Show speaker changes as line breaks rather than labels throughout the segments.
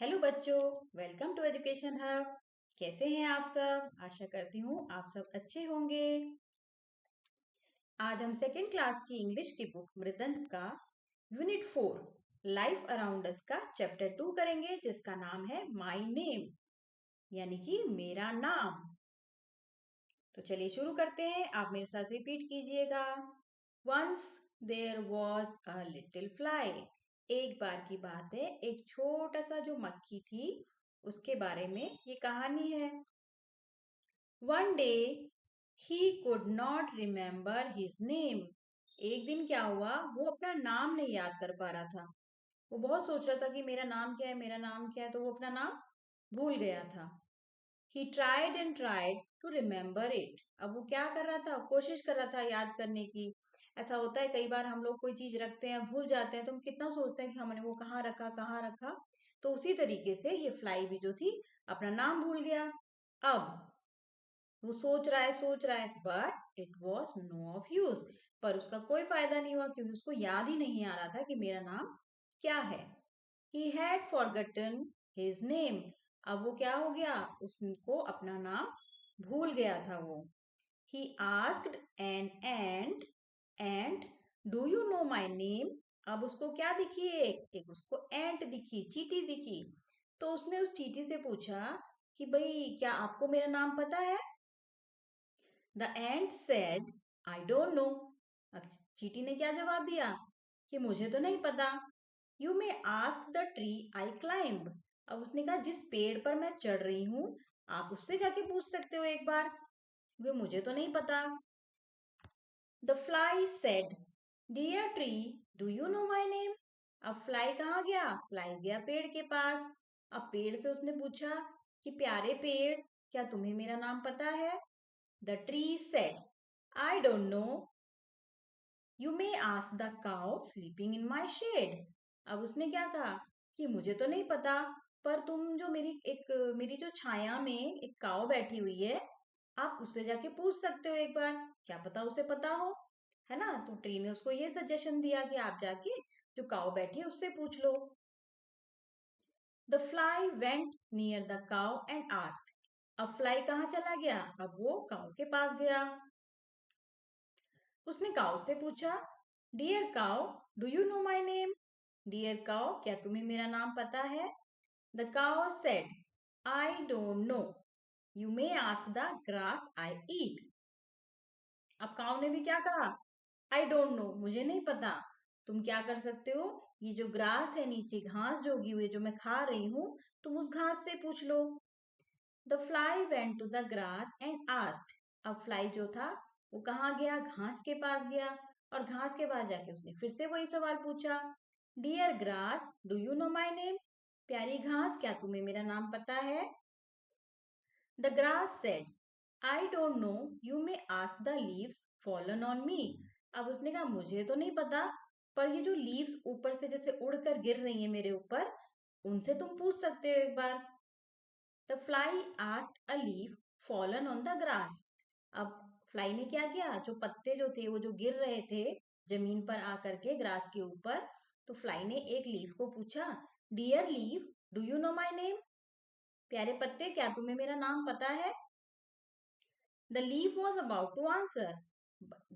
Hello बच्चों, welcome to education hub. कैसे हैं आप सब? आशा करती हूँ आप सब अच्छे होंगे। आज हम सेकेंड क्लास की इंग्लिश की बुक मृदंग का यूनिट 4 लाइफ अराउंड अस का चैप्टर 2 करेंगे, जिसका नाम है माय नेम, यानी कि मेरा नाम। तो चलिए शुरू करते हैं। आप मेरे साथ रिपीट कीजिएगा। Once there was a little fly. एक बार की बात है, एक छोटा सा जो मक्खी थी, उसके बारे में ये कहानी है। One day he could not remember his name. एक दिन क्या हुआ, वो अपना नाम नहीं याद कर पा रहा था। वो बहुत सोच रहा था कि मेरा नाम क्या है, मेरा नाम क्या है, तो वो अपना नाम भूल गया था। He tried and tried to remember it. अब वो क्या कर रहा था, कोशिश कर रहा था याद करने की। ऐसा होता है कई बार, हम लोग कोई चीज रखते हैं, भूल जाते हैं, तो हम कितना सोचते हैं कि हमने वो कहाँ रखा कहाँ रखा। तो उसी तरीके से ये फ्लाई भी जो थी, अपना नाम भूल गया। अब वो सोच रहा है, but it was no of use. पर उसका कोई फायदा नहीं हुआ, क्योंकि उसको याद ही नहीं आ रहा था कि मेरा नाम क्या है। He had forgotten his name. अब वो क्या हो गया, उसको अपना नाम भूल गया था वो। He asked an ant, do you know my name? अब उसको क्या दिखी, एक उसको एंट दिखी, चींटी दिखी। तो उसने उस चींटी से पूछा कि भाई क्या आपको मेरा नाम पता है? The ant said, I don't know. अब चींटी ने क्या जवाब दिया कि मुझे तो नहीं पता। You may ask the tree I climbed. अब उसने कहा जिस पेड़ पर मैं चढ़ रही हूँ, आप उससे जाके पूछ सकते हो एक बार, वो मुझे तो नहीं पता। The fly said, Dear tree, do you know my name? अब फ्लाई कहाँ गया? फ्लाई गया पेड़ के पास। अब पेड़ से उसने पूछा कि प्यारे पेड़, क्या तुम्हें मेरा नाम पता है? The tree said, I don't know. You may ask the cow sleeping in my shade. अब उसने क्या कहा कि मुझे तो नहीं पता, पर तुम जो मेरी जो छाया में एक काव बैठी हुई है, आप उससे जाके पूछ सकते हो एक बार, क्या पता उसे पता हो, है ना? तो ट्री ने उसको ये सजेशन दिया कि आप जाके जो काव बैठी है उससे पूछ लो। The fly went near the cow and asked. अब फ्लाई कहाँ चला गया? अब वो काव के पास गया। उसने काव से पूछा, dear cow, do you know my name? Dear cow, क्या तुम्हें मेरा नाम पता है? The cow said, I don't know. You may ask the grass I eat. अब काव ने भी क्या कहा, आई डोंट नो, मुझे नहीं पता। तुम क्या कर सकते हो, ये जो ग्रास है, नीचे घास जो उगी हुई है, जो मैं खा रही हूँ, तुम उस घास से पूछ लो। The fly went to the grass and asked. अब फ्लाई जो था, वो कहाँ गया? घास के पास गया। और घास के पास जाके उसने फिर से वही सवाल पूछा, dear grass, do you know my name? प्यारी घास, क्या तुम्हें मेरा नाम पता है? The grass said, I don't know, you may ask the leaves fallen on me. अब उसने कहा मुझे तो नहीं पता, पर ये जो लीव्स ऊपर से जैसे उड़कर गिर रही हैं मेरे ऊपर, उनसे तुम पूछ सकते हो एक बार। The fly asked a leaf fallen on the grass. अब फ्लाई ने क्या किया, जो पत्ते जो थे वो जो गिर रहे थे जमीन पर आकर के ग्रास के ऊपर, तो फ्लाई ने एक लीफ को पूछा, dear leaf, do you know my name? प्यारे पत्ते, क्या तुम्हें मेरा नाम पता है? The leaf was about to answer.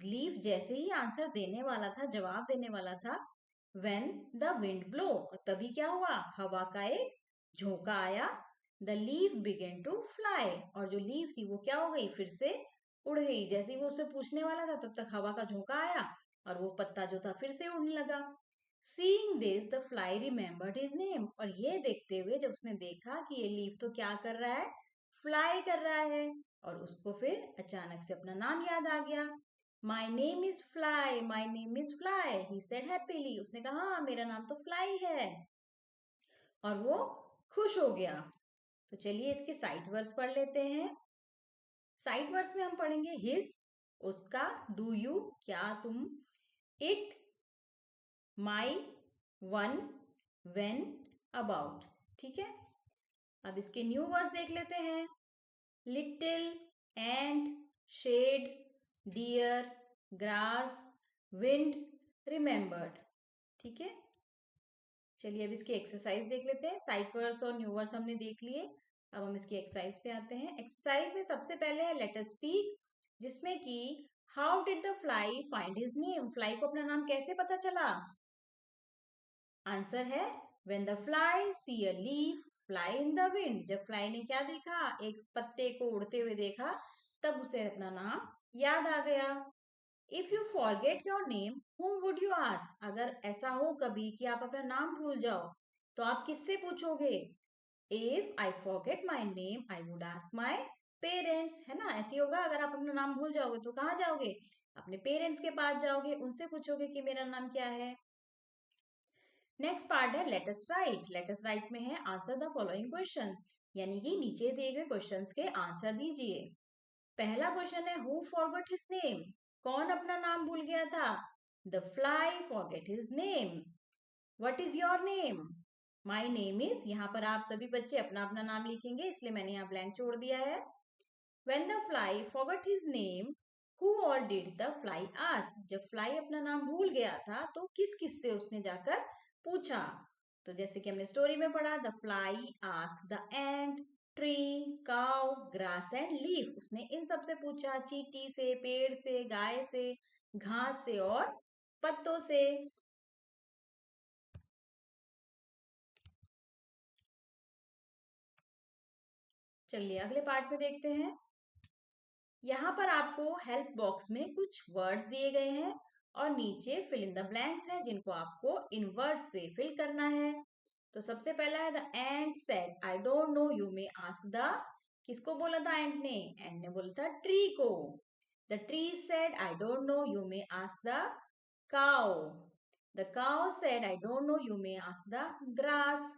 Leaf जैसे ही आंसर देने वाला था, जवाब देने वाला था, वेन द विंड ब्लो, और तभी क्या हुआ, हवा का एक झोंका आया। The leaf began to fly, और जो लीफ थी वो क्या हो गई, फिर से उड़ गई। जैसे ही वो उससे पूछने वाला था, तब तक हवा का झोंका आया और वो पत्ता जो था फिर से उड़ने लगा। Seeing this the fly remembered his name, और ये देखते हुए जब उसने देखा कि ये लीफ तो क्या कर रहा है, फ्लाई कर रहा है, और उसको फिर अचानक से अपना नाम याद आ गया। My name is fly, my name is fly, he said happily. उसने कहा हाँ, मेरा नाम तो फ्लाई है, और वो खुश हो गया। तो चलिए इसके साइड वर्ड्स पढ़ लेते हैं। साइड वर्ड्स में हम पढ़ेंगे हिज, उसका, डू यू, क्या तुम, it, my, one, when, about. ठीक है, अब इसके न्यू वर्ड्स देख लेते हैं। Little, and, shade, dear, grass, wind, remembered. ठीक है, चलिए अब इसकी एक्सरसाइज देख लेते हैं। साइट वर्ड्स और न्यू वर्ड्स हमने देख लिए। अब हम इसकी एक्सरसाइज पे आते हैं। एक्सरसाइज में सबसे पहले है लेट अस स्पीक, जिसमें कि how did the fly find his name, fly को अपना नाम कैसे पता चला। आंसर है when the fly see a leaf fly in the wind, जब फ्लाई ने क्या देखा, एक पत्ते को उड़ते हुए देखा, तब उसे अपना नाम याद आ गया। If you forget your name whom would you ask, अगर ऐसा हो कभी कि आप अपना नाम भूल जाओ तो आप किससे पूछोगे। If I forget my name I would ask my parents, है ना, ऐसे होगा। अगर आप अपना नाम भूल जाओगे तो कहाँ जाओगे, अपने पेरेंट्स के पास जाओगे, उनसे पूछोगे कि मेरा नाम क्या है। नेक्स्ट पार्ट है let us right. Let us right में है आंसर द फॉलोइंग क्वेश्चंस, यानी कि नीचे दिए गए क्वेश्चंस के आंसर दीजिए। पहला क्वेश्चन है हु फॉरगॉट हिज नेम, कौन अपना नाम भूल गया था। The fly forget his name. What is your name, my name is, यहाँ पर आप सभी बच्चे अपना अपना नाम लिखेंगे, इसलिए मैंने यहाँ ब्लैंक छोड़ दिया है। When the fly forgot his name who all did the fly ask, जब फ्लाई अपना नाम भूल गया था तो किस किस से उसने जाकर पूछा। तो जैसे कि हमने स्टोरी में पढ़ा, the fly ask the ant, tree, cow, grass and leaf, उसने इन सब से पूछा, चींटी से, पेड़ से, गाय से, घास से और पत्तों से। चलिए अगले पार्ट में देखते हैं। यहाँ पर आपको हेल्प बॉक्स में कुछ वर्ड्स दिए गए हैं और नीचे फिल इन द ब्लैंक्स हैं, जिनको आपको इन वर्ड्स से फिल करना है। तो सबसे पहला है the ant said I don't know you may ask the, किसको बोला था एंट ने, एंट ने बोला था ट्री को। The tree said I don't know you may ask the cow. The cow said I don't know you may ask the grass.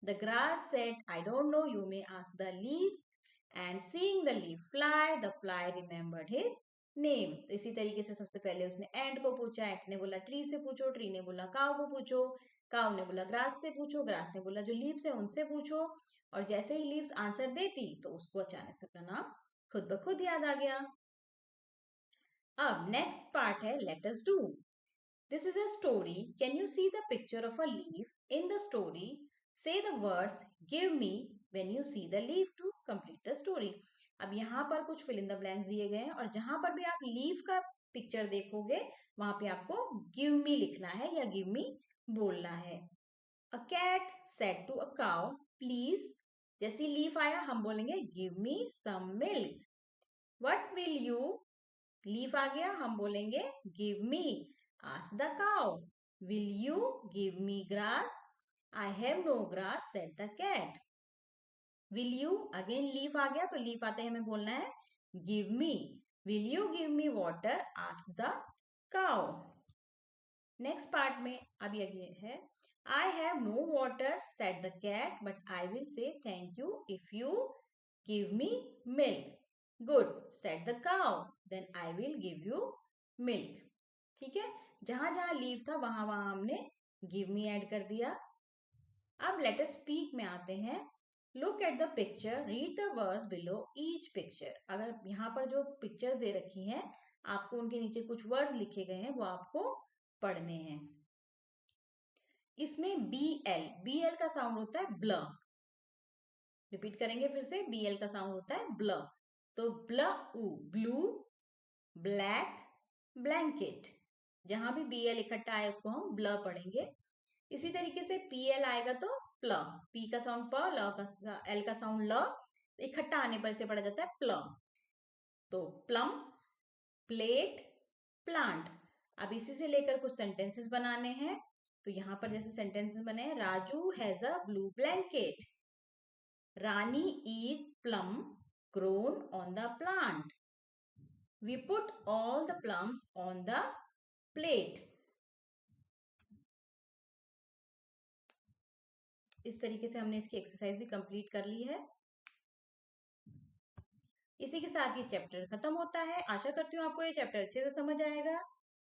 The grass said I don't know you may ask the leaves. And seeing the leaf fly the fly remembered his name. तो इसी तरीके से सबसे पहले उसने एंट को पूछा, एंट ने बोला ट्री से पूछो, ट्री ने बोला काउ को पूछो, काउ ने बोला ग्रास से पूछो, ग्रास ने बोला जो लीव्स है उनसे पूछो। और जैसे ही लीव्स आंसर देती तो उसको अचानक से अपना नाम खुद ब खुद याद आ गया। अब नेक्स्ट पार्ट है let us do. This is a story, can you see the picture of a leaf, in the story से the words give me when you see the leaf to complete the story. अब यहाँ पर कुछ fill in the blanks दिए गए हैं और जहां पर भी आप लीफ का पिक्चर देखोगे वहां पे आपको गिव मी लिखना है या गिव मी बोलना है। A cat said to a cow please, जैसी लीफ आया हम बोलेंगे give me some milk. What will you, leaf आ गया हम बोलेंगे give me. Ask the cow will you give me grass, I have no grass said the cat. Will you, again leaf आ गया तो लीफ आते ही हमें बोलना है give me. Will you give me water, ask the cow. Next part में अब ये है I have no water said the cat but I will say thank you if you give me milk. Good said the cow then I will give you milk. ठीक है, जहां जहां leave था वहां वहां हमने गिव मी ऐड कर दिया। अब लेट अस स्पीक में आते हैं। Look at the picture, read the words below each picture. अगर यहाँ पर जो पिक्चर्स दे रखी हैं आपको उनके नीचे कुछ वर्ड्स लिखे गए हैं वो आपको पढ़ने हैं। इसमें बी एल का साउंड होता है ब्ल। रिपीट करेंगे फिर से, बी एल का साउंड होता है ब्ल। तो ब्ल, ब्लू, ब्लैक, ब्लैंकेट, जहां भी बी एल इकट्ठा आए उसको हम ब्ल पढ़ेंगे। इसी तरीके से पी एल आएगा तो प्ल, पी का साउंड प, ल का, एल का साउंड ल, इकट्ठा आने पर इसे पढ़ा जाता है प्ल। तो प्लम, प्लेट, प्लांट। अब इसी से लेकर कुछ सेंटेंसेस बनाने हैं। तो यहाँ पर जैसे सेंटेंसेस बने हैं, Raju has a blue blanket, Rani eats plum grown on the plant, we put all the plums on the plate. इस तरीके से हमने इसकी एक्सरसाइज भी कंप्लीट कर ली है। इसी के साथ ये चैप्टर खत्म होता है। आशा करती हूँ आपको ये चैप्टर अच्छे से समझ आएगा।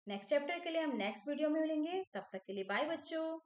नेक्स्ट चैप्टर के लिए हम नेक्स्ट वीडियो में मिलेंगे, तब तक के लिए बाय बच्चों।